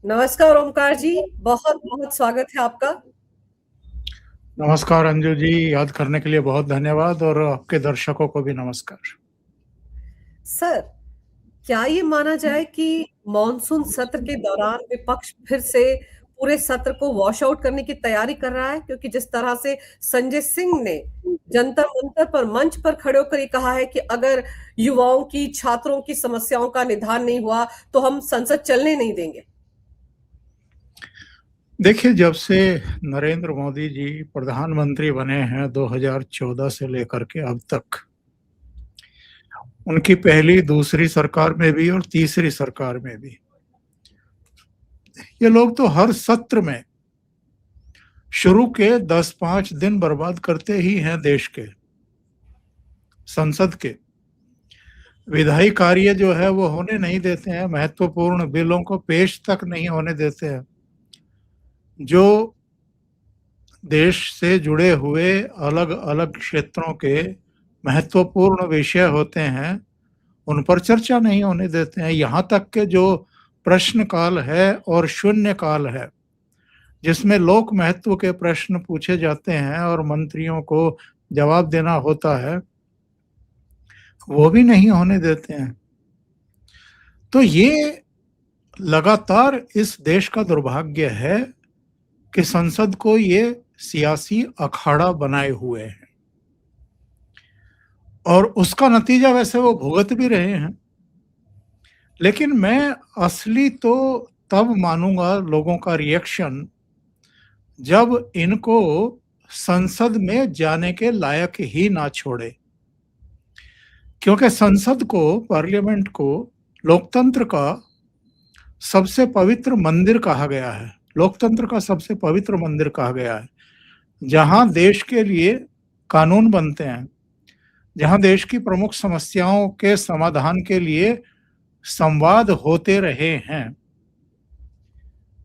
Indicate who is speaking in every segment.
Speaker 1: नमस्कार ओमकार जी, बहुत-बहुत स्वागत है आपका।
Speaker 2: नमस्कार अंजू जी, याद करने के लिए बहुत धन्यवाद और आपके दर्शकों को भी नमस्कार।
Speaker 1: सर, क्या ये माना जाए कि मॉनसून सत्र के दौरान विपक्ष फिर से पूरे सत्र को वॉश आउट करने की तैयारी कर रहा है? क्योंकि जिस तरह से संजय सिंह ने जंतर मंतर पर मंच पर खड़े होकर ये कहा है कि अगर युवाओं की, छात्रों की समस्याओं का निदान नहीं हुआ, तो हम संसद चलने नहीं देंगे।
Speaker 2: देखिए, जब से नरेंद्र मोदी जी प्रधानमंत्री बने हैं 2014 से लेकर के अब तक, उनकी पहली, दूसरी सरकार में भी और तीसरी सरकार में भी ये लोग तो हर सत्र में शुरू के 10-5 दिन बर्बाद करते ही हैं देश के, संसद के। विधायी कार्य जो है वो होने नहीं देते हैं, महत्वपूर्ण बिलों को पेश तक नहीं होने देते हैं। जो देश से जुड़े हुए अलग अलग क्षेत्रों के महत्वपूर्ण विषय होते हैं, उन पर चर्चा नहीं होने देते हैं। यहाँ तक के जो प्रश्नकाल है और शून्यकाल है, जिसमें लोक महत्व के प्रश्न पूछे जाते हैं और मंत्रियों को जवाब देना होता है, वो भी नहीं होने देते हैं। तो ये लगातार इस देश का दुर्भाग्य है कि संसद को ये सियासी अखाड़ा बनाए हुए हैं और उसका नतीजा वैसे वो भुगत भी रहे हैं। लेकिन मैं असली तो तब मानूंगा लोगों का रिएक्शन जब इनको संसद में जाने के लायक ही ना छोड़े, क्योंकि संसद को, पार्लियामेंट को लोकतंत्र का सबसे पवित्र मंदिर कहा गया है। लोकतंत्र का सबसे पवित्र मंदिर कहा गया है, जहां देश के लिए कानून बनते हैं, जहां देश की प्रमुख समस्याओं के समाधान के लिए संवाद होते रहे हैं।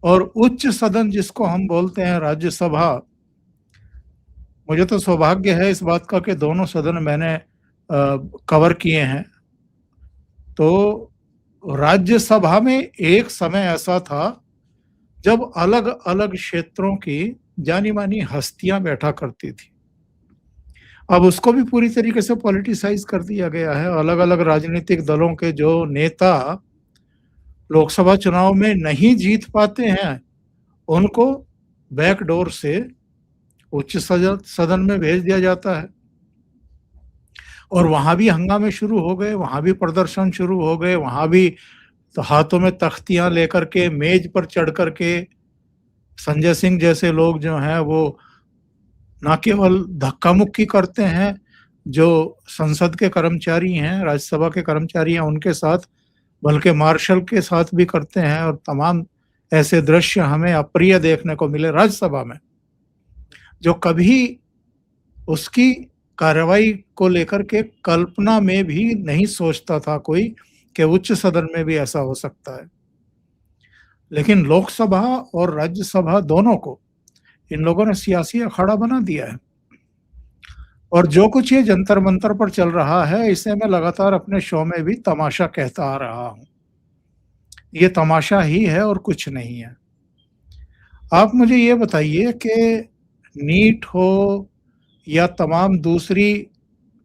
Speaker 2: और उच्च सदन जिसको हम बोलते हैं राज्यसभा, मुझे तो सौभाग्य है इस बात का कि दोनों सदन मैंने कवर किए हैं। तो राज्यसभा में एक समय ऐसा था जब अलग अलग क्षेत्रों की जानी मानी हस्तियां बैठा करती थी। अब उसको भी पूरी तरीके से पॉलिटिसाइज कर दिया गया है। अलग अलग राजनीतिक दलों के जो नेता लोकसभा चुनाव में नहीं जीत पाते हैं, उनको बैकडोर से उच्च सदन में भेज दिया जाता है और वहां भी हंगामे शुरू हो गए, वहां भी प्रदर्शन शुरू हो गए, वहां भी तो हाथों में तख्तियां लेकर के, मेज पर चढ़ करके संजय सिंह जैसे लोग जो हैं वो ना केवल धक्का मुक्की करते हैं, जो संसद के कर्मचारी हैं, राज्यसभा के कर्मचारी हैं उनके साथ, बल्कि मार्शल के साथ भी करते हैं। और तमाम ऐसे दृश्य हमें अप्रिय देखने को मिले राज्यसभा में, जो कभी उसकी कार्रवाई को लेकर के कल्पना में भी नहीं सोचता था कोई कि उच्च सदन में भी ऐसा हो सकता है। लेकिन लोकसभा और राज्यसभा दोनों को इन लोगों ने सियासी अखाड़ा बना दिया है। और जो कुछ ये जंतर मंतर पर चल रहा है, इसे मैं लगातार अपने शो में भी तमाशा कहता आ रहा हूं। ये तमाशा ही है और कुछ नहीं है। आप मुझे ये बताइए कि नीट हो या तमाम दूसरी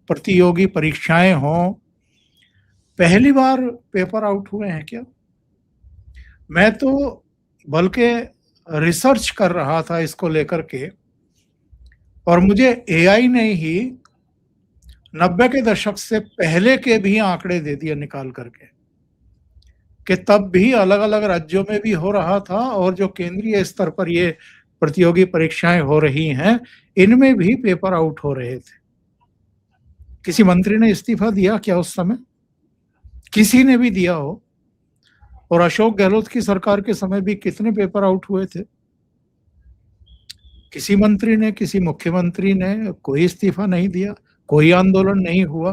Speaker 2: प्रतियोगी परीक्षाएं हों, पहली बार पेपर आउट हुए हैं क्या? मैं तो बल्कि रिसर्च कर रहा था इसको लेकर के, और मुझे एआई ने ही 90 के दशक से पहले के भी आंकड़े दे दिए निकाल करके कि तब भी अलग अलग राज्यों में भी हो रहा था और जो केंद्रीय स्तर पर ये प्रतियोगी परीक्षाएं हो रही हैं, इनमें भी पेपर आउट हो रहे थे। किसी मंत्री ने इस्तीफा दिया क्या उस समय? किसी ने भी दिया हो? और अशोक गहलोत की सरकार के समय भी कितने पेपर आउट हुए थे? किसी मंत्री ने, किसी मुख्यमंत्री ने कोई इस्तीफा नहीं दिया, कोई आंदोलन नहीं हुआ।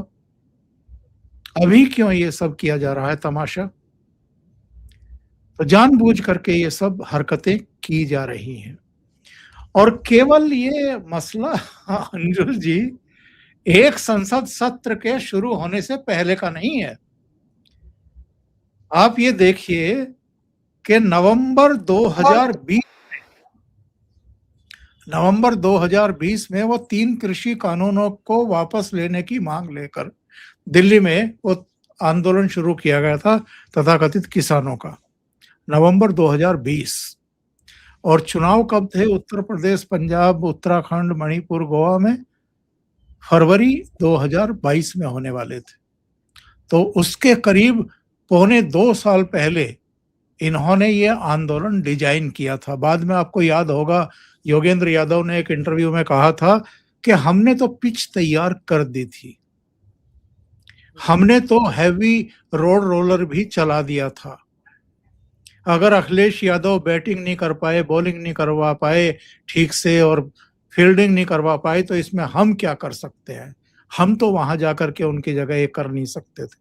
Speaker 2: अभी क्यों ये सब किया जा रहा है तमाशा? तो जानबूझ करके ये सब हरकतें की जा रही हैं। और केवल ये मसला अंजुर जी एक संसद सत्र के शुरू होने से पहले का नहीं है। आप ये देखिए कि नवंबर 2020 में वो 3 कृषि कानूनों को वापस लेने की मांग लेकर दिल्ली में वो आंदोलन शुरू किया गया था, तथाकथित किसानों का, नवंबर 2020। और चुनाव कब थे उत्तर प्रदेश, पंजाब, उत्तराखंड, मणिपुर, गोवा में? फरवरी 2022 में होने वाले थे। तो उसके करीब पौने 2 साल पहले इन्होंने ये आंदोलन डिजाइन किया था। बाद में आपको याद होगा, योगेंद्र यादव ने एक इंटरव्यू में कहा था कि हमने तो पिच तैयार कर दी थी, हमने तो हैवी रोड रोलर भी चला दिया था। अगर अखिलेश यादव बैटिंग नहीं कर पाए, बॉलिंग नहीं करवा पाए ठीक से और फील्डिंग नहीं करवा पाए, तो इसमें हम क्या कर सकते हैं? हम तो वहां जाकर के उनकी जगह ये कर नहीं सकते थे।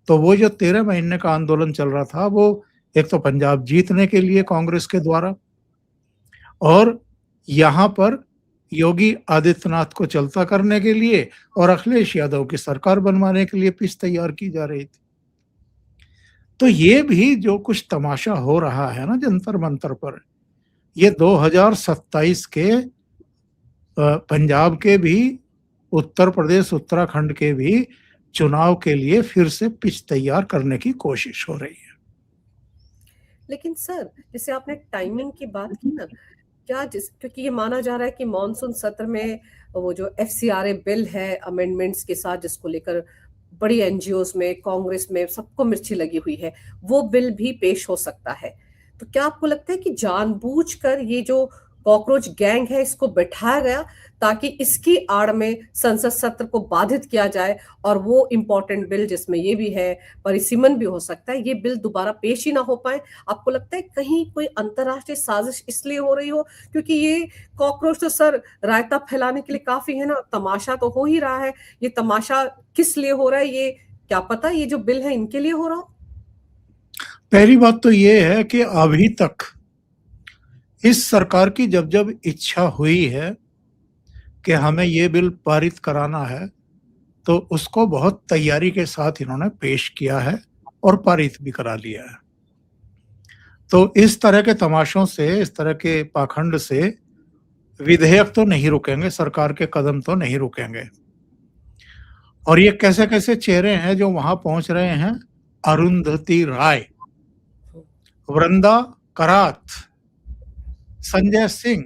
Speaker 2: तो वो जो 13 महीने का आंदोलन चल रहा था, वो एक तो पंजाब जीतने के लिए कांग्रेस के द्वारा, और यहाँ पर योगी आदित्यनाथ को चलता करने के लिए और अखिलेश यादव की सरकार बनवाने के लिए पिच तैयार की जा रही थी। तो ये भी जो कुछ तमाशा हो रहा है ना जंतर मंतर पर, ये 2027 के पंजाब के भी, उत्तर प्रदेश, उत्तराखंड के भी चुनाव के लिए फिर से पिच तैयार करने की कोशिश हो रही है।
Speaker 1: लेकिन सर, जैसे आपने टाइमिंग की बात की ना, क्योंकि ये माना जा रहा है कि मॉनसून सत्र में वो जो एफसीआरए बिल है अमेंडमेंट्स के साथ, जिसको लेकर बड़ी एनजीओस में, कांग्रेस में सबको मिर्ची लगी हुई है, वो बिल भी पेश हो सकता है। तो क्या आपको लगता है कि जानबूझकर ये जो कॉकरोच गैंग है इसको बैठाया गया ताकि इसकी आड़ में संसद सत्र को बाधित किया जाए, और वो इंपॉर्टेंट बिल जिसमें ये भी है, परिसीमन भी हो सकता है, ये बिल दोबारा पेश ही ना हो पाए? आपको लगता है कहीं कोई अंतरराष्ट्रीय साजिश इसलिए हो रही हो? क्योंकि ये कॉकरोच तो सर रायता फैलाने के लिए काफी है ना, तमाशा तो हो ही रहा है। ये तमाशा किस लिए हो रहा है, ये क्या पता ये जो बिल है इनके लिए हो रहा हो?
Speaker 2: पहली बात तो ये है कि अभी तक इस सरकार की जब जब इच्छा हुई है कि हमें ये बिल पारित कराना है, तो उसको बहुत तैयारी के साथ इन्होंने पेश किया है और पारित भी करा लिया है। तो इस तरह के तमाशों से, इस तरह के पाखंड से विधेयक तो नहीं रुकेंगे, सरकार के कदम तो नहीं रुकेंगे। और ये कैसे कैसे चेहरे हैं जो वहां पहुंच रहे हैं? अरुंधति राय, वृंदा करात, संजय सिंह,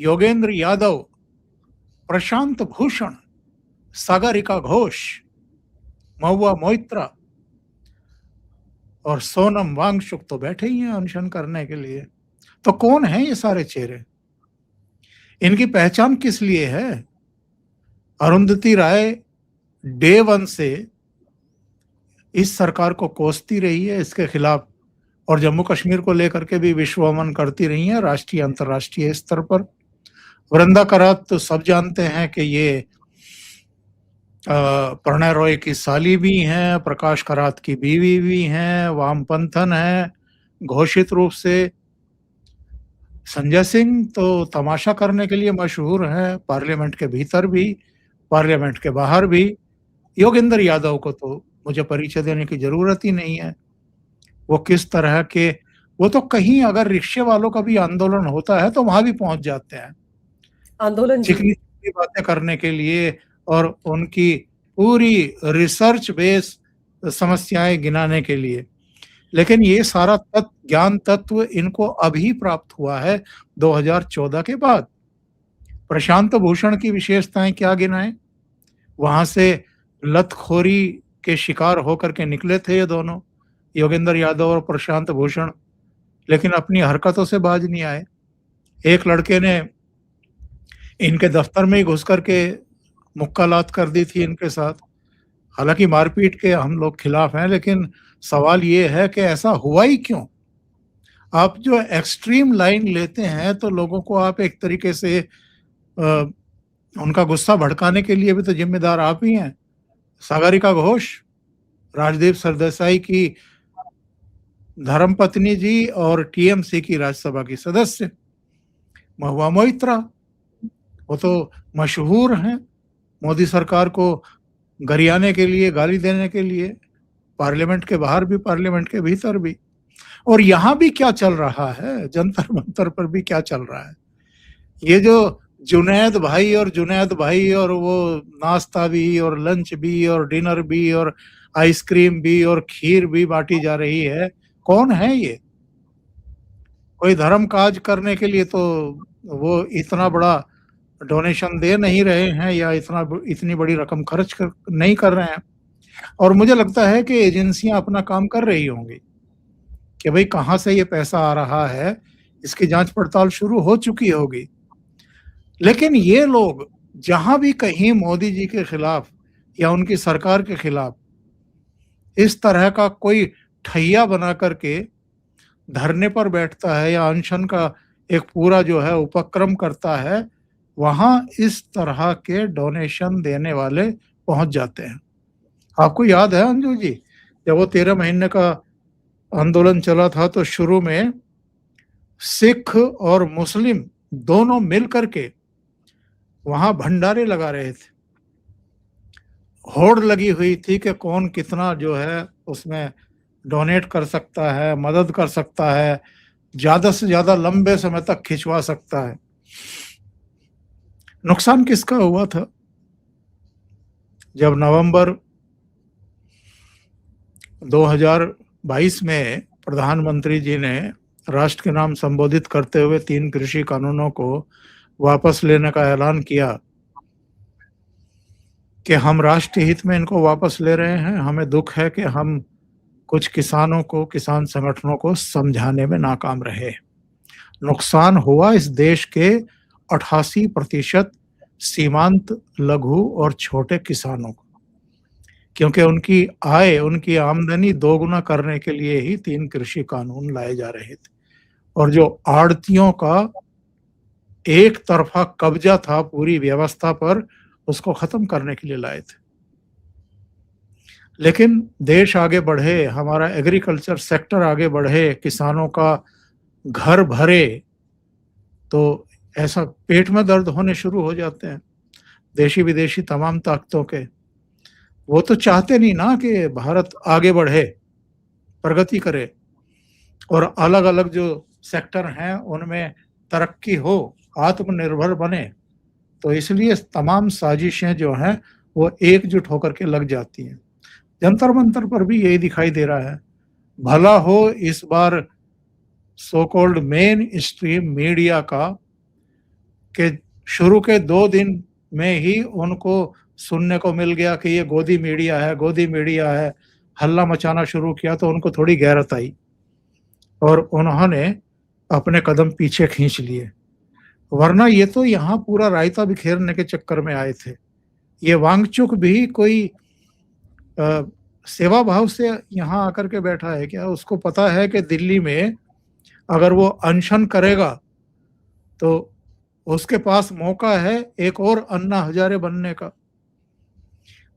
Speaker 2: योगेंद्र यादव, प्रशांत भूषण, सागरिका घोष, महुआ मोइत्रा और सोनम वांगचुक तो बैठे ही हैं अनशन करने के लिए। तो कौन है ये सारे चेहरे? इनकी पहचान किस लिए है? अरुंधति राय डे 1 से इस सरकार को कोसती रही है, इसके खिलाफ, और जम्मू कश्मीर को लेकर के भी विश्वमन करती रही है राष्ट्रीय अंतर्राष्ट्रीय स्तर पर। वृंदा करात तो सब जानते हैं कि ये प्रणय रॉय की साली भी हैं, प्रकाश करात की बीवी भी हैं, वामपंथन है घोषित रूप से। संजय सिंह तो तमाशा करने के लिए मशहूर है, पार्लियामेंट के भीतर भी, पार्लियामेंट के बाहर भी। योगेंद्र यादव को तो मुझे परिचय देने की जरूरत ही नहीं है। वो किस तरह के, वो तो कहीं अगर रिक्शे वालों का भी आंदोलन होता है तो वहां भी पहुंच जाते हैं
Speaker 1: आंदोलन
Speaker 2: चिकनी चिकनी बातें करने के लिए और उनकी पूरी रिसर्च बेस समस्याएं गिनाने के लिए। लेकिन ये सारा ज्ञान तत्व इनको अभी प्राप्त हुआ है 2014 के बाद। प्रशांत भूषण की विशेषताएं क्या गिनाएं? वहां से लतखोरी के शिकार होकर के निकले थे ये दोनों, योगेंद्र यादव और प्रशांत भूषण, लेकिन अपनी हरकतों से बाज नहीं आए। एक लड़के ने इनके दफ्तर में ही घुस करके मुक्कालात कर दी थी इनके साथ। हालांकि मारपीट के हम लोग खिलाफ हैं, लेकिन सवाल ये है कि ऐसा हुआ ही क्यों? आप जो एक्सट्रीम लाइन लेते हैं तो लोगों को आप एक तरीके से उनका गुस्सा भड़काने के लिए भी तो जिम्मेदार आप ही हैं। सागरिका घोष, राजदीप सरदेसाई की धर्मपत्नी जी और टीएमसी की राज्यसभा की सदस्य। महुआ मोइत्रा, वो तो मशहूर हैं मोदी सरकार को गरियाने के लिए, गाली देने के लिए, पार्लियामेंट के बाहर भी, पार्लियामेंट के भीतर भी। और यहाँ भी क्या चल रहा है, जंतर मंतर पर भी क्या चल रहा है, ये जो जुनैद भाई और वो नाश्ता भी और लंच भी और डिनर भी और आइसक्रीम भी और खीर भी बांटी जा रही है, कौन है ये? कोई धर्म काज करने के लिए तो वो इतना बड़ा डोनेशन दे नहीं रहे हैं या इतनी बड़ी रकम खर्च नहीं कर रहे हैं। और मुझे लगता है कि एजेंसियां अपना काम कर रही होंगी कि भाई कहाँ से ये पैसा आ रहा है, इसकी जांच पड़ताल शुरू हो चुकी होगी। लेकिन ये लोग जहां भी कहीं मोदी जी के खिलाफ या उनकी सरकार के खिलाफ इस तरह का कोई ठैया बना करके धरने पर बैठता है या अनशन का एक पूरा जो है उपक्रम करता है, वहां इस तरह के डोनेशन देने वाले पहुंच जाते हैं। आपको याद है अंजू जी, जब वो 13 महीने का आंदोलन चला था तो शुरू में सिख और मुस्लिम दोनों मिल करके वहां भंडारे लगा रहे थे, होड़ लगी हुई थी कि कौन कितना जो है उसमें डोनेट कर सकता है, मदद कर सकता है, ज्यादा से ज्यादा लंबे समय तक खिंचवा सकता है। नुकसान किसका हुआ था? जब नवंबर 2022 में प्रधानमंत्री जी ने राष्ट्र के नाम संबोधित करते हुए 3 कृषि कानूनों को वापस लेने का ऐलान किया कि हम राष्ट्रीय हित में इनको वापस ले रहे हैं, हमें दुख है कि हम कुछ किसानों को, किसान संगठनों को समझाने में नाकाम रहे। नुकसान हुआ इस देश के 88% सीमांत, लघु और छोटे किसानों को, क्योंकि उनकी आय, उनकी आमदनी दोगुना करने के लिए ही 3 कृषि कानून लाए जा रहे थे। और जो आड़तियों का एक तरफा कब्जा था पूरी व्यवस्था पर, उसको खत्म करने के लिए लाए थे। लेकिन देश आगे बढ़े, हमारा एग्रीकल्चर सेक्टर आगे बढ़े, किसानों का घर भरे, तो ऐसा पेट में दर्द होने शुरू हो जाते हैं देशी विदेशी तमाम ताकतों के। वो तो चाहते नहीं ना कि भारत आगे बढ़े, प्रगति करे और अलग अलग जो सेक्टर हैं उनमें तरक्की हो, आत्मनिर्भर बने। तो इसलिए तमाम साजिशें जो हैं वो एकजुट होकर के लग जाती हैं। जंतर मंतर पर भी यही दिखाई दे रहा है। भला हो इस बार so called main stream media का कि शुरू के 2 दिन में ही उनको सुनने को मिल गया कि ये गोदी मीडिया है, गोदी मीडिया है, हल्ला मचाना शुरू किया, तो उनको थोड़ी गैरत आई और उन्होंने अपने कदम पीछे खींच लिए। वरना ये तो यहाँ पूरा रायता बिखेरने के चक्कर में आए थे। ये वांगचुक भी कोई सेवा भाव से यहाँ आकर के बैठा है क्या? उसको पता है कि दिल्ली में अगर वो अनशन करेगा तो उसके पास मौका है एक और अन्ना हजारे बनने का।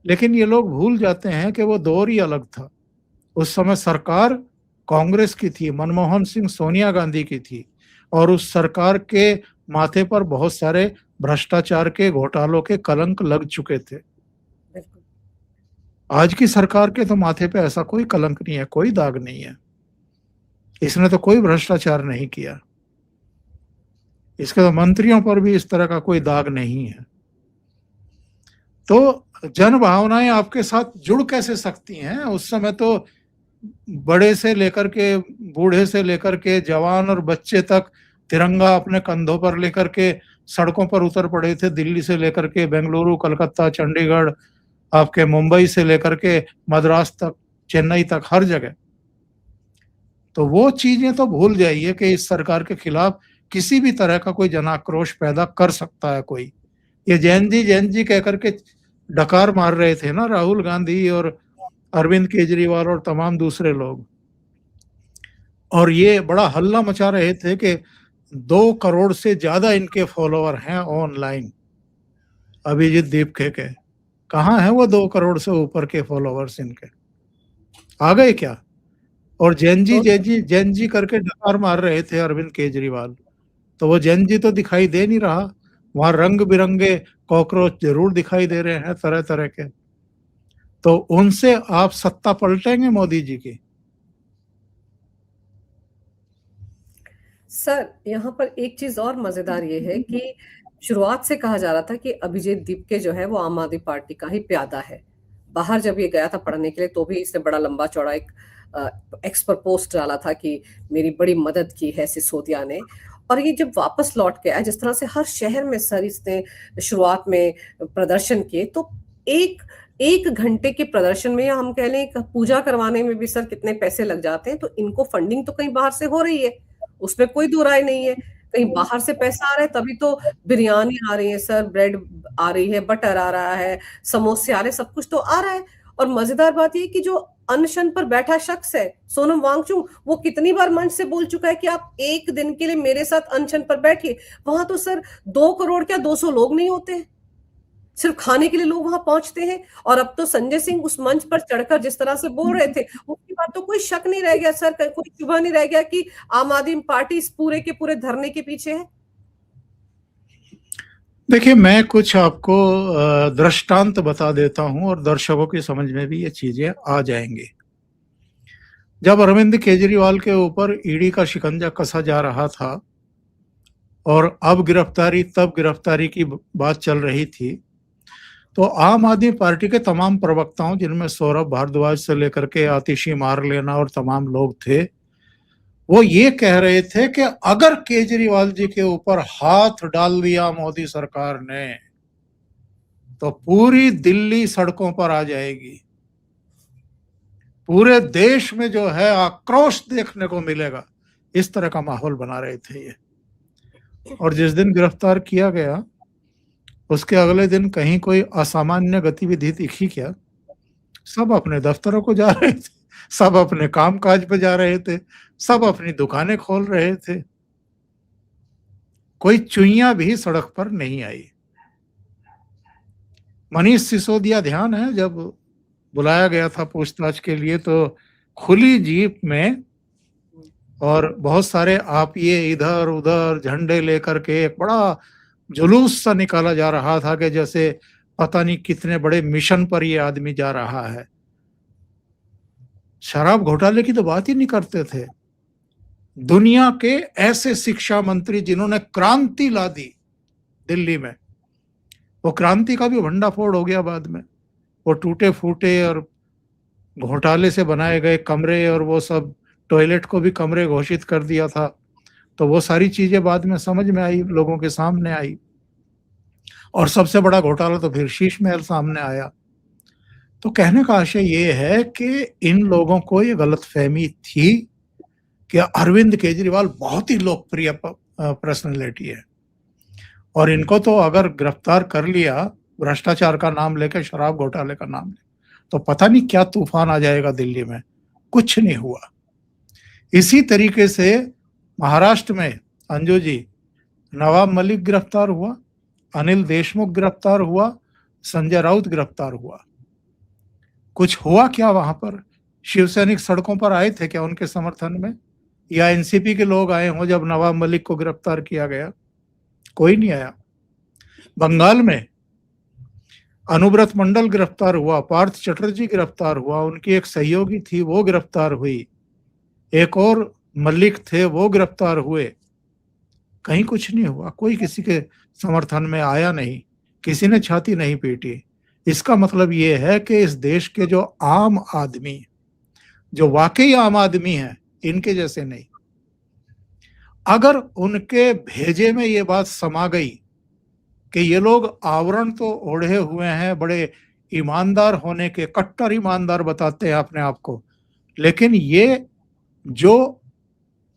Speaker 2: लेकिन ये लोग भूल जाते हैं कि वो दौर ही अलग था। उस समय सरकार कांग्रेस की थी, मनमोहन सिंह, सोनिया गांधी की थी, और उस सरकार के माथे पर बहुत सारे भ्रष्टाचार के, घोटालों के कलंक लग चुके थे। आज की सरकार के तो माथे पे ऐसा कोई कलंक नहीं है, कोई दाग नहीं है। इसने तो कोई भ्रष्टाचार नहीं किया, इसके तो मंत्रियों पर भी इस तरह का कोई दाग नहीं है। तो जन भावनाएं आपके साथ जुड़ कैसे सकती हैं? उस समय तो बड़े से लेकर के, बूढ़े से लेकर के, जवान और बच्चे तक तिरंगा अपने कंधों पर लेकर के सड़कों पर उतर पड़े थे। दिल्ली से लेकर के बेंगलुरु, कलकत्ता, चंडीगढ़, आपके मुंबई से लेकर के मद्रास तक, चेन्नई तक, हर जगह। तो वो चीजें तो भूल जाइए कि इस सरकार के खिलाफ किसी भी तरह का कोई जनाक्रोश पैदा कर सकता है कोई। ये जैन जी कह करके डकार मार रहे थे ना राहुल गांधी और अरविंद केजरीवाल और तमाम दूसरे लोग, और ये बड़ा हल्ला मचा रहे थे कि 2 करोड़ से ज्यादा इनके फॉलोअर हैं ऑनलाइन। अभिजीत दीपके के कहाँ है वो 2 करोड़ से ऊपर के फॉलोअर्स इनके? आ गए क्या? और जैन जी करके डकार मार रहे थे अरविंद केजरीवाल। तो वो जैन जी तो दिखाई दे नहीं रहा, वहां रंग बिरंगे कॉकरोच जरूर दिखाई दे रहे हैं तरह तरह के। तो उनसे आप सत्ता पलटेंगे मोदी जी की?
Speaker 1: सर, यहाँ पर एक चीज़ और मज़ेदार ये है कि शुरुआत से कहा जा रहा था कि अभिजीत दीपके जो है वो आम आदमी पार्टी का ही प्यादा है। बाहर जब ये गया था पढ़ने के लिए तो भी इसने बड़ा लंबा-चौड़ा एक अ, एक्स पर पोस्ट डाला था कि मेरी बड़ी मदद की है सिसोदिया ने। और ये जब वापस लौट के आया, जिस तरह से हर शहर में सर इसने शुरुआत में प्रदर्शन किए, तो एक 1 घंटे के प्रदर्शन में, या हम कह लें पूजा करवाने में भी सर कितने पैसे लग जाते हैं, तो इनको फंडिंग तो कहीं बाहर से हो रही है। उसमें कोई दो राय नहीं है। कहीं बाहर से पैसा आ रहा है तभी तो बिरयानी आ रही है सर, ब्रेड आ रही है, बटर आ रहा है, समोसे आ रहे हैं, सब कुछ तो आ रहा है। और मज़ेदार बात ये है कि जो अनशन पर बैठा शख्स है, सोनम वांगचुक, वो कितनी बार मंच से बोल चुका है कि आप 1 दिन के लिए मेरे साथ अनशन पर बैठिए। वहाँ तो सर 2 करोड़ क्या 200 लोग नहीं होते हैं। सिर्फ खाने के लिए लोग वहां पहुंचते हैं। और अब तो संजय सिंह उस मंच पर चढ़कर जिस तरह से बोल रहे थे, उसके बाद तो कोई शक नहीं रह गया सर, कोई शुबह नहीं रह गया कि आम आदमी पार्टी इस पूरे के पूरे धरने के पीछे है।
Speaker 2: देखिए, मैं कुछ आपको दृष्टांत बता देता हूं और दर्शकों की समझ में भी ये चीजें आ जाएंगी। जब अरविंद केजरीवाल के ऊपर ईडी का शिकंजा कसा जा रहा था और अब गिरफ्तारी तब गिरफ्तारी की बात चल रही थी, तो आम आदमी पार्टी के तमाम प्रवक्ताओं, जिनमें सौरभ भारद्वाज से लेकर के आतिशी मारलेना और तमाम लोग थे, वो ये कह रहे थे कि अगर केजरीवाल जी के ऊपर हाथ डाल दिया मोदी सरकार ने तो पूरी दिल्ली सड़कों पर आ जाएगी, पूरे देश में जो है आक्रोश देखने को मिलेगा। इस तरह का माहौल बना रहे थे ये। और जिस दिन गिरफ्तार किया गया उसके अगले दिन कहीं कोई असामान्य गतिविधि दिखी क्या? सब अपने दफ्तरों को जा रहे थे, सब अपने काम काज पे जा रहे थे, सब अपनी दुकानें खोल रहे थे। कोई चुईया भी सड़क पर नहीं आई। मनीष सिसोदिया, ध्यान है, जब बुलाया गया था पूछताछ के लिए तो खुली जीप में और बहुत सारे आप ये इधर उधर झंडे लेकर के एक बड़ा जुलूस सा निकाला जा रहा था कि जैसे पता नहीं कितने बड़े मिशन पर ये आदमी जा रहा है। शराब घोटाले की तो बात ही नहीं करते थे। दुनिया के ऐसे शिक्षा मंत्री जिन्होंने क्रांति ला दी दिल्ली में, वो क्रांति का भी भंडाफोड़ हो गया बाद में। वो टूटे फूटे और घोटाले से बनाए गए कमरे और वो सब, टॉयलेट को भी कमरे घोषित कर दिया था, तो वो सारी चीजें बाद में समझ में आई, लोगों के सामने आई। और सबसे बड़ा घोटाला तो फिर शीश महल सामने आया। तो कहने का आशय ये है कि इन लोगों को ये गलतफहमी थी कि अरविंद केजरीवाल बहुत ही लोकप्रिय पर्सनैलिटी है और इनको तो अगर गिरफ्तार कर लिया भ्रष्टाचार का नाम लेकर, शराब घोटाले का नाम लेकर, तो पता नहीं क्या तूफान आ जाएगा दिल्ली में। कुछ नहीं हुआ। इसी तरीके से महाराष्ट्र में अंजू जी, नवाब मलिक गिरफ्तार हुआ, अनिल देशमुख गिरफ्तार हुआ, संजय राउत गिरफ्तार हुआ। कुछ हुआ क्या वहां पर? शिवसैनिक सड़कों पर आए थे क्या उनके समर्थन में, या एनसीपी के लोग आए हों जब नवाब मलिक को गिरफ्तार किया गया? कोई नहीं आया। बंगाल में अनुव्रत मंडल गिरफ्तार हुआ, पार्थ चटर्जी गिरफ्तार हुआ, उनकी एक सहयोगी थी वो गिरफ्तार हुई, एक और मलिक थे वो गिरफ्तार हुए। कहीं कुछ नहीं हुआ, कोई किसी के समर्थन में आया नहीं, किसी ने छाती नहीं पीटी। इसका मतलब ये है कि इस देश के जो आम आदमी, जो वाकई आम आदमी हैं, इनके जैसे नहीं, अगर उनके भेजे में ये बात समा गई कि ये लोग आवरण तो ओढ़े हुए हैं बड़े ईमानदार होने के, कट्टर ईमानदार बताते हैं अपने आप को, लेकिन ये जो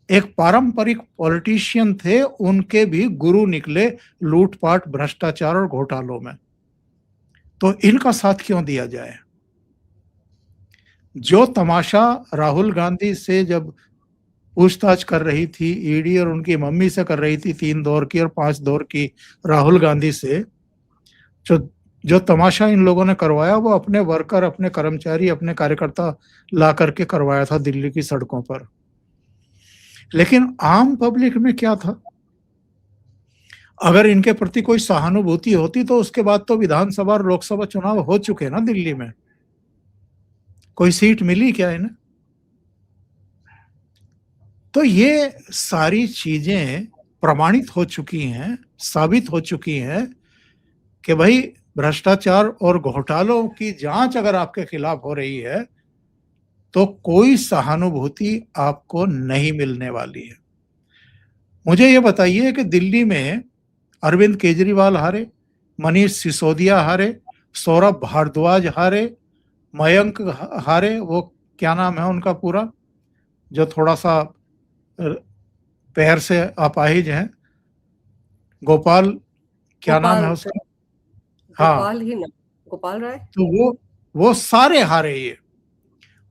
Speaker 2: एक पारंपरिक पॉलिटिशियन थे उनके भी गुरु निकले लूटपाट, भ्रष्टाचार और घोटालों में, तो इनका साथ क्यों दिया जाए? जो तमाशा राहुल गांधी से जब पूछताछ कर रही थी ईडी और उनकी मम्मी से कर रही थी 3 दौर की और 5 दौर की राहुल गांधी से, जो तमाशा इन लोगों ने करवाया वो अपने वर्कर, अपने कर्मचारी, अपने कार्यकर्ता ला करके करवाया था दिल्ली की सड़कों पर। लेकिन आम पब्लिक में क्या था? अगर इनके प्रति कोई सहानुभूति होती तो उसके बाद तो विधानसभा और लोकसभा चुनाव हो चुके ना दिल्ली में। कोई सीट मिली क्या इन्हें? तो ये सारी चीजें प्रमाणित हो चुकी हैं, साबित हो चुकी हैं कि भाई भ्रष्टाचार और घोटालों की जांच अगर आपके खिलाफ हो रही है तो कोई सहानुभूति आपको नहीं मिलने वाली है। मुझे ये बताइए कि दिल्ली में अरविंद केजरीवाल हारे, मनीष सिसोदिया हारे, सौरभ भारद्वाज हारे, मयंक हारे, वो क्या नाम है उनका पूरा, जो थोड़ा सा पैर से अपाहिज हैं, गोपाल, क्या नाम है
Speaker 1: गोपाल
Speaker 2: उसका? हाँ,
Speaker 1: गोपाल ही ना, गोपाल राय।
Speaker 2: तो वो सारे हारे ये।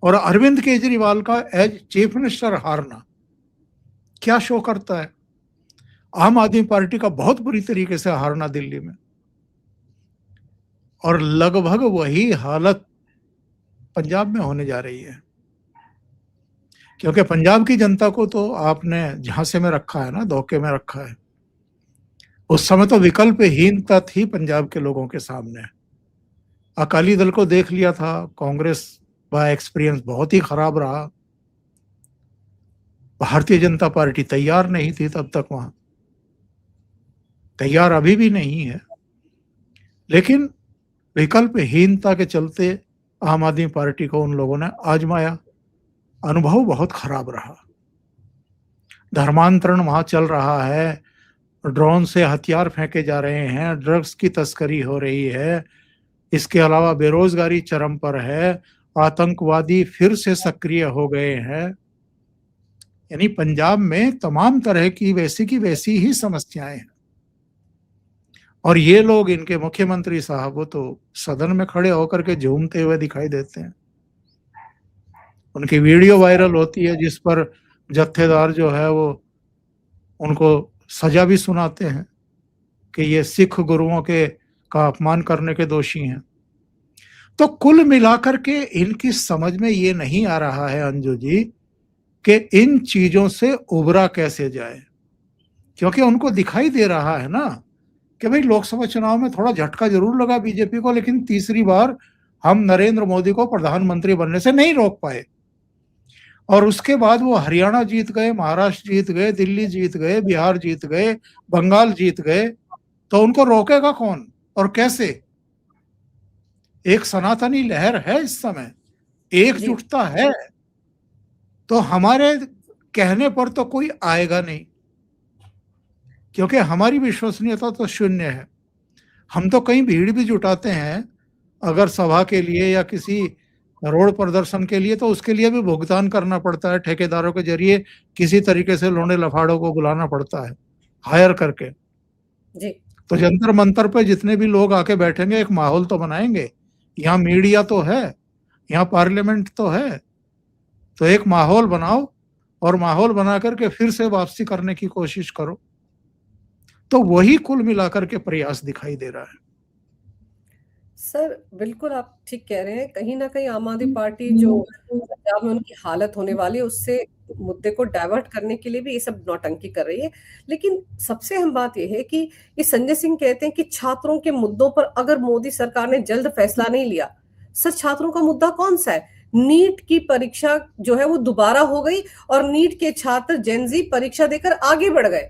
Speaker 2: और अरविंद केजरीवाल का एज चीफ मिनिस्टर हारना क्या शो करता है? आम आदमी पार्टी का बहुत बुरी तरीके से हारना दिल्ली में, और लगभग वही हालत पंजाब में होने जा रही है। क्योंकि पंजाब की जनता को तो आपने झांसे में रखा है ना, धोखे में रखा है। उस समय तो विकल्पहीनता थी पंजाब के लोगों के सामने। अकाली दल को देख लिया था, कांग्रेस का एक्सपीरियंस बहुत ही खराब रहा। भारतीय जनता पार्टी तैयार नहीं थी तब तक, वहां तैयार अभी भी नहीं है, लेकिन विकल्पहीनता के चलते आम आदमी पार्टी को उन लोगों ने आजमाया। अनुभव बहुत खराब रहा। धर्मांतरण वहां चल रहा है, ड्रोन से हथियार फेंके जा रहे हैं, ड्रग्स की तस्करी हो रही है, इसके अलावा बेरोजगारी चरम पर है, आतंकवादी फिर से सक्रिय हो गए हैं। यानी पंजाब में तमाम तरह की वैसी ही समस्याएं हैं। और ये लोग, इनके मुख्यमंत्री साहब, वो तो सदन में खड़े होकर के झूमते हुए दिखाई देते हैं। उनकी वीडियो वायरल होती है जिस पर जत्थेदार जो है वो उनको सजा भी सुनाते हैं कि ये सिख गुरुओं के का अपमान करने के दोषी हैं। तो कुल मिलाकर के इनकी समझ में ये नहीं आ रहा है अंजू जी कि इन चीजों से उबरा कैसे जाए। क्योंकि उनको दिखाई दे रहा है ना कि भाई लोकसभा चुनाव में थोड़ा झटका जरूर लगा बीजेपी को, लेकिन तीसरी बार हम नरेंद्र मोदी को प्रधानमंत्री बनने से नहीं रोक पाए। और उसके बाद वो हरियाणा जीत गए, महाराष्ट्र जीत गए, दिल्ली जीत गए, बिहार जीत गए, बंगाल जीत गए, तो उनको रोकेगा कौन और कैसे? एक सनातनी लहर है इस समय, एकजुटता है, तो हमारे कहने पर तो कोई आएगा नहीं, क्योंकि हमारी विश्वसनीयता तो शून्य है। हम तो कहीं भीड़ भी जुटाते हैं अगर सभा के लिए या किसी रोड प्रदर्शन के लिए, तो उसके लिए भी भुगतान करना पड़ता है, ठेकेदारों के जरिए किसी तरीके से लोंडे लफाड़ों को बुलाना पड़ता है हायर करके
Speaker 1: जी।
Speaker 2: तो जंतर मंतर पे जितने भी लोग आके बैठेंगे, एक माहौल तो बनाएंगे। यहाँ मीडिया तो है, यहाँ पार्लियामेंट तो है, तो एक माहौल बनाओ और माहौल बना करके फिर से वापसी करने की कोशिश करो। तो वही कुल मिलाकर के प्रयास दिखाई दे रहा है।
Speaker 1: सर बिल्कुल आप ठीक कह रहे हैं। कहीं ना कहीं आम आदमी पार्टी जो पंजाब में उनकी हालत होने वाली है, उससे मुद्दे को डाइवर्ट करने के लिए भी ये सब नौटंकी कर रही है। लेकिन सबसे अहम बात यह है कि ये संजय सिंह कहते हैं कि छात्रों के मुद्दों पर अगर मोदी सरकार ने जल्द फैसला नहीं लिया, सर छात्रों का मुद्दा कौन सा है? नीट की परीक्षा जो है वो दोबारा हो गई और नीट के छात्र जेनजी परीक्षा देकर आगे बढ़ गए।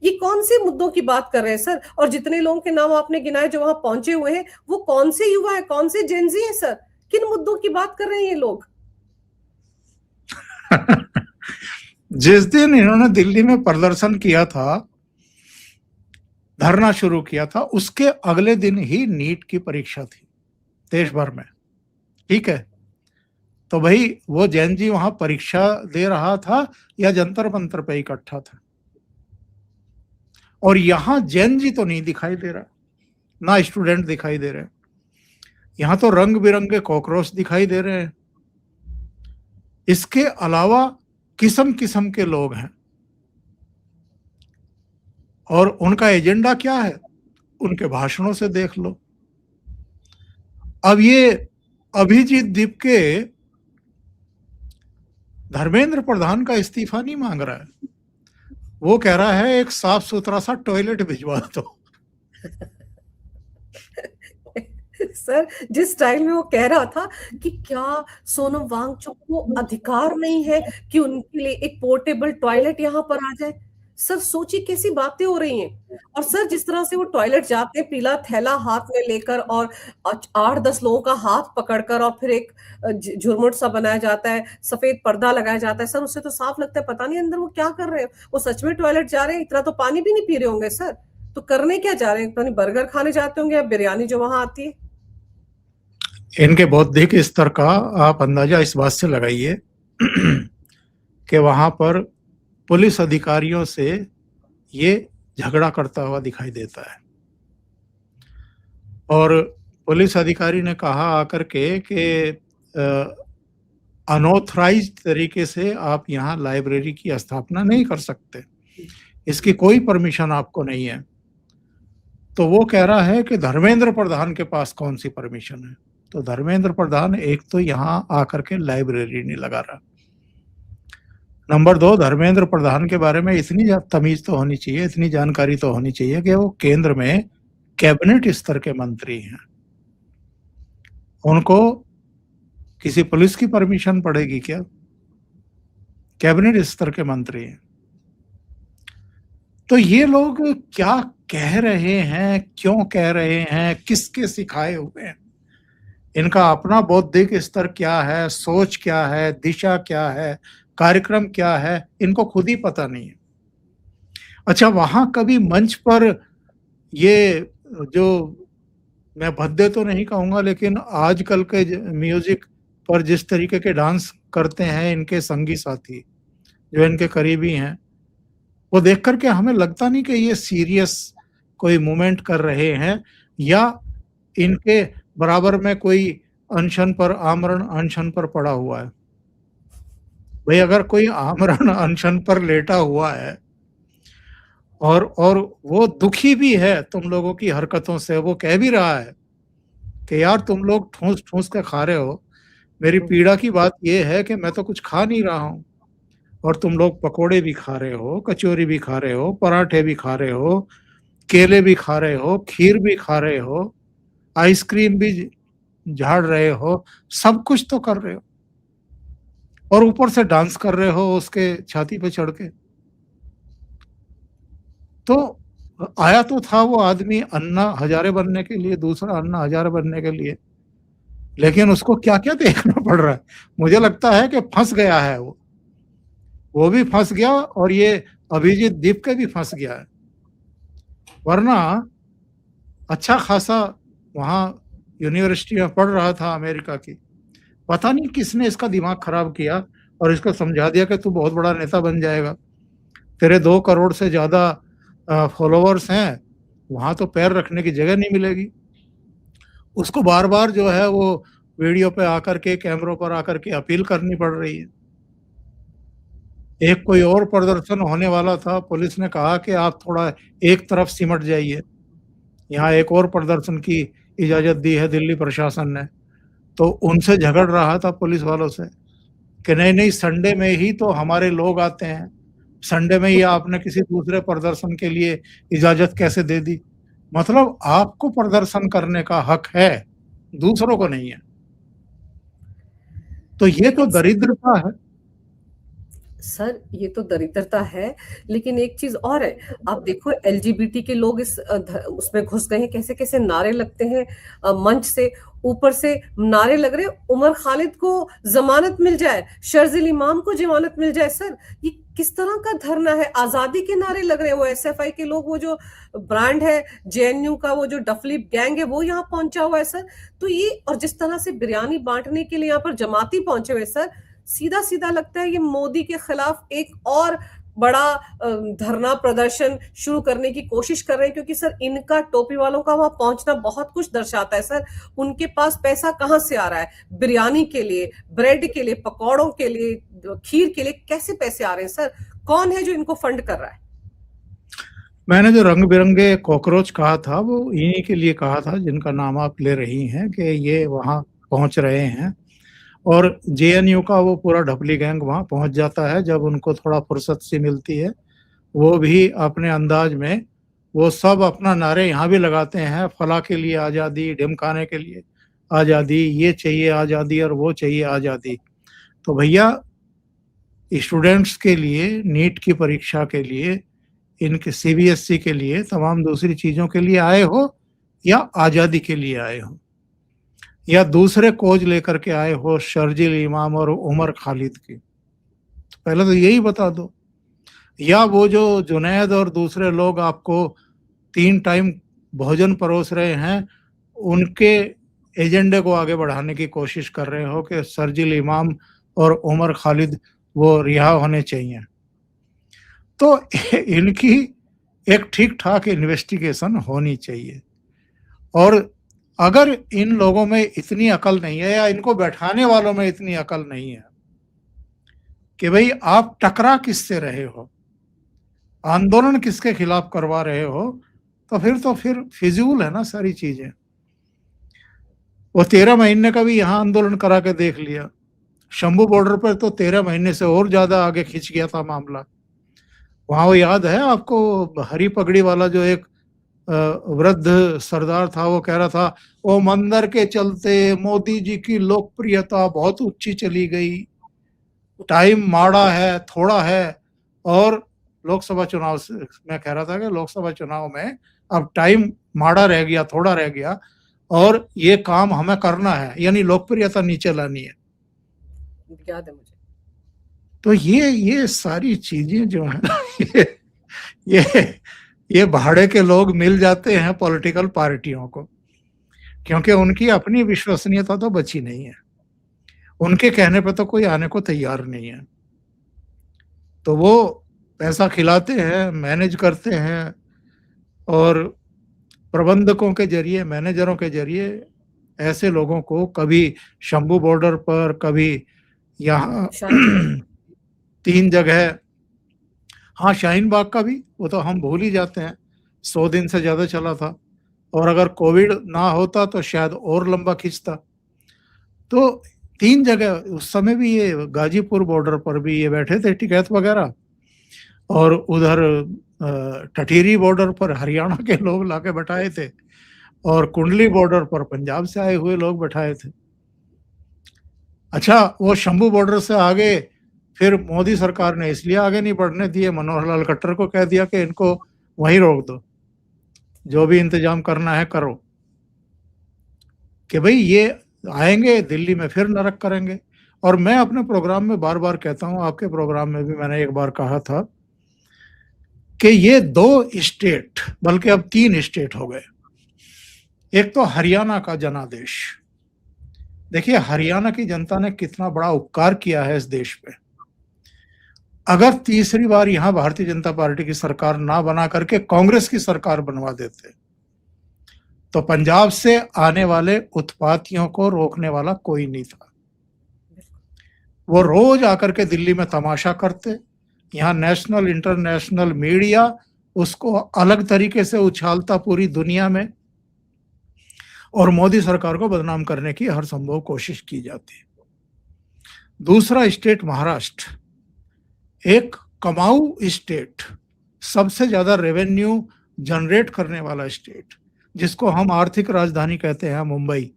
Speaker 1: ये कौन से मुद्दों की बात कर रहे हैं सर? और जितने लोगों के नाम आपने गिनाए जो वहां पहुंचे हुए हैं, वो कौन से युवा है, कौन से जेनजी है सर? किन मुद्दों की बात कर रहे हैं ये लोग?
Speaker 2: जिस दिन इन्होंने दिल्ली में प्रदर्शन किया था, धरना शुरू किया था, उसके अगले दिन ही नीट की परीक्षा थी देश भर में। ठीक है, तो भाई वो जैन जी वहां परीक्षा दे रहा था या जंतर मंतर पे इकट्ठा था? और यहां जैन जी तो नहीं दिखाई दे रहा, ना स्टूडेंट दिखाई दे रहे, यहां तो रंग बिरंगे कॉकरोच दिखाई दे रहे हैं। इसके अलावा किस्म किस्म के लोग हैं, और उनका एजेंडा क्या है उनके भाषणों से देख लो। अब ये अभिजीत दीप के धर्मेंद्र प्रधान का इस्तीफा नहीं मांग रहा है, वो कह रहा है एक साफ सुथरा सा टॉयलेट भिजवा दो।
Speaker 1: सर, जिस स्टाइल में वो कह रहा था कि क्या सोनम वांगचुक को अधिकार नहीं है कि उनके लिए एक पोर्टेबल टॉयलेट यहाँ पर आ जाए। सर सोचिए कैसी बातें हो रही हैं। और सर जिस तरह से वो टॉयलेट जाते हैं पीला थैला हाथ में लेकर और 8-10 लोगों का हाथ पकड़कर और फिर एक झुरमुट सा बनाया जाता है, सफेद पर्दा लगाया जाता है। सर उससे तो साफ लगता है पता नहीं अंदर वो क्या कर रहे हैं। वो सच में टॉयलेट जा रहे हैं, इतना तो पानी भी नहीं पी रहे होंगे सर। तो करने क्या जा रहे हैं, पता नहीं बर्गर खाने जाते होंगे या बिरयानी जो वहां आती है।
Speaker 2: इनके बौद्धिक स्तर का आप अंदाजा इस बात से लगाइए कि वहां पर पुलिस अधिकारियों से ये झगड़ा करता हुआ दिखाई देता है और पुलिस अधिकारी ने कहा आकर के कि अनऑथराइज्ड तरीके से आप यहाँ लाइब्रेरी की स्थापना नहीं कर सकते, इसकी कोई परमिशन आपको नहीं है। तो वो कह रहा है कि धर्मेंद्र प्रधान के पास कौन सी परमिशन है। तो धर्मेंद्र प्रधान एक तो यहाँ आकर के लाइब्रेरी नहीं लगा रहा, नंबर 2 धर्मेंद्र प्रधान के बारे में इतनी तमीज तो होनी चाहिए, इतनी जानकारी तो होनी चाहिए कि वो केंद्र में कैबिनेट स्तर के मंत्री हैं। उनको किसी पुलिस की परमिशन पड़ेगी क्या? कैबिनेट स्तर के मंत्री हैं। तो ये लोग क्या कह रहे हैं, क्यों कह रहे हैं, किसके सिखाए हुए हैं, इनका अपना बौद्धिक स्तर क्या है, सोच क्या है, दिशा क्या है, कार्यक्रम क्या है, इनको खुद ही पता नहीं है। अच्छा, वहां कभी मंच पर ये जो मैं भद्दे तो नहीं कहूंगा लेकिन आजकल के म्यूजिक पर जिस तरीके के डांस करते हैं इनके संगी साथी जो इनके करीबी हैं, वो देख करके हमें लगता नहीं कि ये सीरियस कोई मूवमेंट कर रहे हैं या इनके बराबर में कोई अनशन पर आमरण अनशन पर पड़ा हुआ है। भाई अगर कोई आमरण अनशन पर लेटा हुआ है और वो दुखी भी है तुम लोगों की हरकतों से, वो कह भी रहा है कि यार तुम लोग ठूस ठूस के खा रहे हो, मेरी पीड़ा की बात ये है कि मैं तो कुछ खा नहीं रहा हूँ और तुम लोग पकोड़े भी खा रहे हो, कचौरी भी खा रहे हो, पराठे भी खा रहे हो, केले भी खा रहे हो, खीर भी खा रहे हो, आइसक्रीम भी झाड़ रहे हो, सब कुछ तो कर रहे हो और ऊपर से डांस कर रहे हो उसके छाती पे चढ़ के। तो आया तो था वो आदमी अन्ना हजारे बनने के लिए, दूसरा अन्ना हजारे बनने के लिए, लेकिन उसको क्या-क्या देखना पड़ रहा है। मुझे लगता है कि फंस गया है वो भी फंस गया और ये अभिजीत दीपके भी फंस गया है। वरना अच्छा खासा वहाँ यूनिवर्सिटी में पढ़ रहा था अमेरिका की, पता नहीं किसने इसका दिमाग खराब किया और इसको समझा दिया कि तू बहुत बड़ा नेता बन जाएगा, तेरे 2 करोड़ से ज्यादा फॉलोवर्स हैं, वहां तो पैर रखने की जगह नहीं मिलेगी। उसको बार बार जो है वो वीडियो पे आकर के, कैमरों पर आकर के अपील करनी पड़ रही है। एक कोई और प्रदर्शन होने वाला था, पुलिस ने कहा कि आप थोड़ा एक तरफ सिमट जाइए, यहाँ एक और प्रदर्शन की इजाजत दी है दिल्ली प्रशासन ने। तो उनसे झगड़ रहा था पुलिस वालों से कि नहीं नहीं, संडे में ही तो हमारे लोग आते हैं, संडे में ही आपने किसी दूसरे प्रदर्शन के लिए इजाजत कैसे दे दी? मतलब आपको प्रदर्शन करने का हक है, दूसरों को नहीं है। तो ये तो दरिद्रता है।
Speaker 1: सर ये तो दरिद्रता है, लेकिन एक चीज और है। आप देखो एलजीबीटी के लोग इस उसमें घुस गए हैं, कैसे कैसे नारे लगते हैं मंच से। ऊपर से नारे लग रहे उमर खालिद को जमानत मिल जाए, शर्जिल इमाम को जमानत मिल जाए। सर ये किस तरह का धरना है? आजादी के नारे लग रहे हैं। वो एसएफआई के लोग, वो जो ब्रांड है जेएनयू का, वो जो डफली गैंग है, वो यहाँ पहुंचा हुआ है सर। तो ये, और जिस तरह से बिरयानी बांटने के लिए यहाँ पर जमाती पहुंचे हुए सर, सीधा सीधा लगता है ये मोदी के खिलाफ एक और बड़ा धरना प्रदर्शन शुरू करने की कोशिश कर रहे हैं। क्योंकि सर इनका, टोपी वालों का वहां पहुंचना बहुत कुछ दर्शाता है सर। उनके पास पैसा कहां से आ रहा है? बिरयानी के लिए, ब्रेड के लिए, पकौड़ों के लिए, खीर के लिए कैसे पैसे आ रहे हैं सर? कौन है जो इनको फंड कर रहा है?
Speaker 2: मैंने जो रंग बिरंगे कॉकरोच कहा था वो इन्हीं के लिए कहा था जिनका नाम आप ले रही हैं कि ये वहां पहुंच रहे हैं। और जेएनयू का वो पूरा ढपली गैंग वहां पहुंच जाता है जब उनको थोड़ा फुर्सत सी मिलती है। वो भी अपने अंदाज में वो सब अपना नारे यहाँ भी लगाते हैं, फलां के लिए आज़ादी, ढिमकाने के लिए आज़ादी, ये चाहिए आज़ादी और वो चाहिए आज़ादी। तो भैया स्टूडेंट्स के लिए, नीट की परीक्षा के लिए, इनके सीबीएसई के लिए, तमाम दूसरी चीज़ों के लिए आए हो या आज़ादी के लिए आए हो, या दूसरे कोच लेकर के आए हो शर्जील इमाम और उमर खालिद की? तो पहले तो यही बता दो। या वो जो जुनैद और दूसरे लोग आपको 3 टाइम भोजन परोस रहे हैं, उनके एजेंडे को आगे बढ़ाने की कोशिश कर रहे हो कि शर्जील इमाम और उमर खालिद वो रिहा होने चाहिए। तो इनकी एक ठीक-ठाक इन्वेस्टिगेशन होनी चाहिए। और अगर इन लोगों में इतनी अकल नहीं है या इनको बैठाने वालों में इतनी अकल नहीं है कि भई आप टकरा किससे रहे हो, आंदोलन किसके खिलाफ करवा रहे हो, तो फिर फिजूल है ना सारी चीजें। वो 13 महीने का भी यहाँ आंदोलन करा के देख लिया। शंभू बॉर्डर पर तो 13 महीने से और ज्यादा आगे खिंच गया था मामला। वहां वो याद है आपको, हरी पगड़ी वाला जो एक वृद्ध सरदार था, वो कह रहा था वो मंदिर के चलते मोदी जी की लोकप्रियता बहुत ऊंची चली गई, टाइम माड़ा है, थोड़ा है। और लोकसभा चुनाव से मैं कह रहा था कि लोकसभा चुनाव में अब टाइम माड़ा रह गया, थोड़ा रह गया, और ये काम हमें करना है, यानी लोकप्रियता नीचे लानी है।
Speaker 1: याद है मुझे।
Speaker 2: तो ये सारी चीजें जो है ये ये ये भाड़े के लोग मिल जाते हैं पॉलिटिकल पार्टियों को, क्योंकि उनकी अपनी विश्वसनीयता तो बची नहीं है, उनके कहने पे तो कोई आने को तैयार नहीं है। तो वो पैसा खिलाते हैं, मैनेज करते हैं, और प्रबंधकों के जरिए, मैनेजरों के जरिए ऐसे लोगों को कभी शंभू बॉर्डर पर, कभी यहाँ
Speaker 1: शाहीन
Speaker 2: 3 जगह, हाँ शाहीन बाग का भी, वो तो हम भूल ही जाते हैं, 100 दिन से ज्यादा चला था, और अगर कोविड ना होता तो शायद और लंबा खिंचता। तो 3 जगह उस समय भी, ये गाजीपुर बॉर्डर पर भी ये बैठे थे टिकैत वगैरह, और उधर टटीरी बॉर्डर पर हरियाणा के लोग लाके बैठाए थे, और कुंडली बॉर्डर पर पंजाब से आए हुए लोग बैठाए थे। अच्छा, वो शंभू बॉर्डर से आगे फिर मोदी सरकार ने इसलिए आगे नहीं बढ़ने दिए, मनोहर लाल खट्टर को कह दिया कि इनको वहीं रोक दो, जो भी इंतजाम करना है करो, कि भाई ये आएंगे दिल्ली में फिर नरक करेंगे। और मैं अपने प्रोग्राम में बार बार कहता हूं, आपके प्रोग्राम में भी मैंने एक बार कहा था कि ये 2 स्टेट, बल्कि अब 3 स्टेट हो गए। एक तो हरियाणा का जनादेश, देखिए हरियाणा की जनता ने कितना बड़ा उपकार किया है इस देश पे। अगर तीसरी बार यहां भारतीय जनता पार्टी की सरकार ना बना करके कांग्रेस की सरकार बनवा देते, तो पंजाब से आने वाले उत्पातियों को रोकने वाला कोई नहीं था। वो रोज आकर के दिल्ली में तमाशा करते, यहाँ नेशनल इंटरनेशनल मीडिया उसको अलग तरीके से उछालता पूरी दुनिया में, और मोदी सरकार को बदनाम करने की हर संभव कोशिश की जाती। दूसरा स्टेट महाराष्ट्र, एक कमाऊ स्टेट, सबसे ज्यादा रेवेन्यू जनरेट करने वाला स्टेट, जिसको हम आर्थिक राजधानी कहते हैं, मुंबई।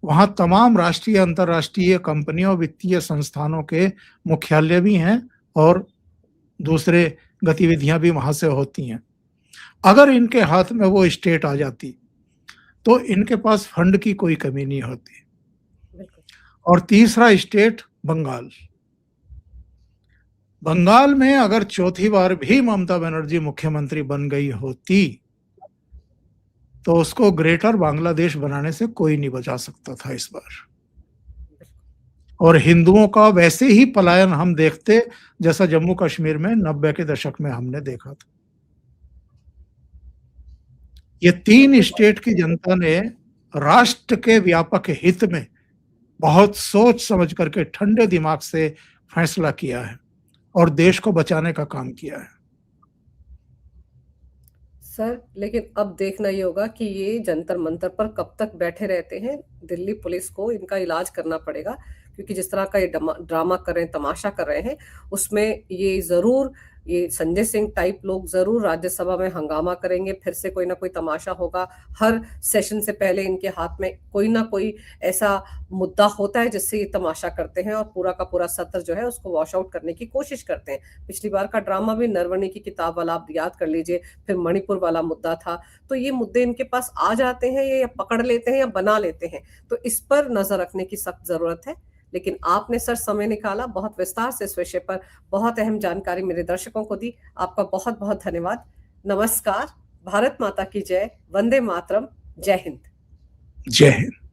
Speaker 2: वहां तमाम राष्ट्रीय अंतर्राष्ट्रीय कंपनियों, वित्तीय संस्थानों के मुख्यालय भी हैं, और दूसरे गतिविधियां भी वहां से होती हैं। अगर इनके हाथ में वो स्टेट आ जाती तो इनके पास फंड की कोई कमी नहीं होती। और तीसरा स्टेट बंगाल। बंगाल में अगर चौथी बार भी ममता बनर्जी मुख्यमंत्री बन गई होती तो उसको ग्रेटर बांग्लादेश बनाने से कोई नहीं बचा सकता था इस बार। और हिंदुओं का वैसे ही पलायन हम देखते जैसा जम्मू कश्मीर में 90 के दशक में हमने देखा था। ये 3 स्टेट की जनता ने राष्ट्र के व्यापक हित में बहुत सोच समझ करके ठंडे दिमाग से फैसला किया है और देश को बचाने का काम किया है।
Speaker 1: सर, लेकिन अब देखना ये होगा कि ये जंतर मंतर पर कब तक बैठे रहते हैं। दिल्ली पुलिस को इनका इलाज करना पड़ेगा, क्योंकि जिस तरह का ये ड्रामा कर रहे हैं, तमाशा कर रहे हैं, उसमें ये जरूर ये संजय सिंह टाइप लोग ज़रूर राज्यसभा में हंगामा करेंगे, फिर से कोई ना कोई तमाशा होगा। हर सेशन से पहले इनके हाथ में कोई ना कोई ऐसा मुद्दा होता है जिससे ये तमाशा करते हैं और पूरा का पूरा सत्र जो है उसको वॉश आउट करने की कोशिश करते हैं। पिछली बार का ड्रामा भी नरवणे की किताब वाला आप याद कर लीजिए, फिर मणिपुर वाला मुद्दा था। तो ये मुद्दे इनके पास आ जाते हैं, ये या पकड़ लेते हैं या बना लेते हैं। तो इस पर नज़र रखने की सख्त ज़रूरत है। लेकिन आपने सर समय निकाला, बहुत विस्तार से इस विषय पर बहुत अहम जानकारी मेरे दर्शकों को दी। आपका बहुत-बहुत धन्यवाद। नमस्कार, भारत माता की जय, वंदे मातरम, जय हिंद।
Speaker 2: जय हिंद।